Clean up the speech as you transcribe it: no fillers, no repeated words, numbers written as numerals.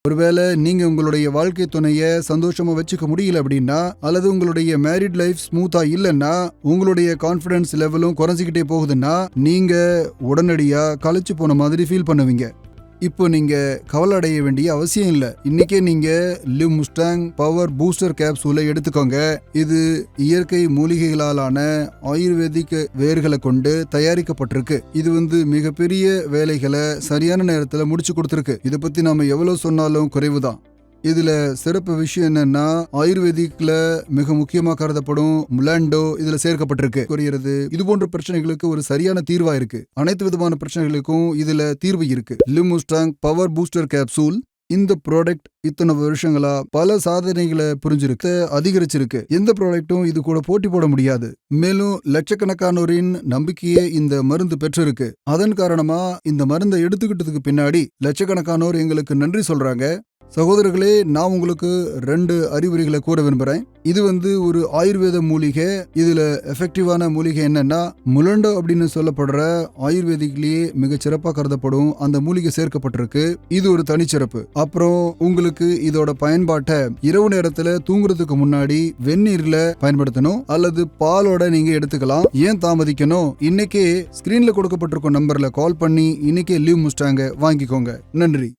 ஒருவேளை நீங்க உங்களுடைய வாழ்க்கை துணைய சந்தோஷமா வச்சுக்க முடியல அப்படின்னா, அல்லது உங்களுடைய மேரிட் லைஃப் ஸ்மூத்தா இல்லைன்னா, உங்களுடைய கான்ஃபிடன்ஸ் லெவலும் குறைஞ்சிக்கிட்டே போகுதுன்னா, நீங்க உடனடியா களைச்சு போன மாதிரி ஃபீல் பண்ணுவீங்க. இப்போ நீங்க கவலை அடைய வேண்டிய அவசியம் இல்லை. இன்னைக்கே நீங்க லிவ் முஸ்டாங் பவர் பூஸ்டர் கேப்சூலை எடுத்துக்கோங்க. இது இயற்கை மூலிகைகளாலான ஆயுர்வேதிக் வேர்களை கொண்டு தயாரிக்கப்பட்டிருக்கு. இது மிகப்பெரிய வேலைகளை சரியான நேரத்துல முடிச்சு கொடுத்துருக்கு. இதை பத்தி நாம எவ்வளவு சொன்னாலும் குறைவுதான். இதுல சிறப்பு விஷயம் என்னன்னா, ஆயுர்வேதிக்ல மிக முக்கியமா கருதப்படும் முலாண்டோ இதுல சேர்க்கப்பட்டிருக்கு. குறையிறது இது போன்ற பிரச்சனைகளுக்கு ஒரு சரியான தீர்வா இருக்கு. அனைத்து விதமான பிரச்சனைகளுக்கும் இதுல தீர்வு இருக்கு. Live Mustang power booster capsule இந்த ப்ராடக்ட் இத்தனை வருஷங்களா பல சாதனைகளை புரிஞ்சிருக்கு, அதிகரிச்சிருக்கு. எந்த ப்ராடக்டும் இது கூட போட்டி போட முடியாது. மேலும் லட்சக்கணக்கானோரின் நம்பிக்கையே இந்த மருந்து பெற்றிருக்கு. அதன் காரணமா இந்த மருந்தை எடுத்துக்கிட்டதுக்கு பின்னாடி லட்சக்கணக்கானோர் எங்களுக்கு நன்றி சொல்றாங்க. சகோதரர்களே, நான் உங்களுக்கு 2 அறிவுரைகளை கூற விரும்புறேன். இது ஒரு ஆயுர்வேத மூலிகை. இதுல எஃபெக்டிவான மூலிகை என்னன்னா, முலண்டோ அப்படின்னு சொல்லப்படுற ஆயுர்வேதிக்லயே மிக சிறப்பா கருதப்படும் அந்த மூலிகை சேர்க்கப்பட்டிருக்கு. இது ஒரு தனிச்சிறப்பு. அப்புறம் உங்களுக்கு இதோட பயன்பாட்டை இரவு நேரத்துல தூங்குறதுக்கு முன்னாடி வெந்நீர்ல பயன்படுத்தணும், அல்லது பாலோட நீங்க எடுத்துக்கலாம். ஏன் தாமதிக்கணும்? இன்னைக்கே ஸ்கிரீன்ல கொடுக்கப்பட்டிருக்கும் நம்பர்ல கால் பண்ணி இன்னைக்கே லிவ் முஸ்டாங்க வாங்கிக்கோங்க. நன்றி.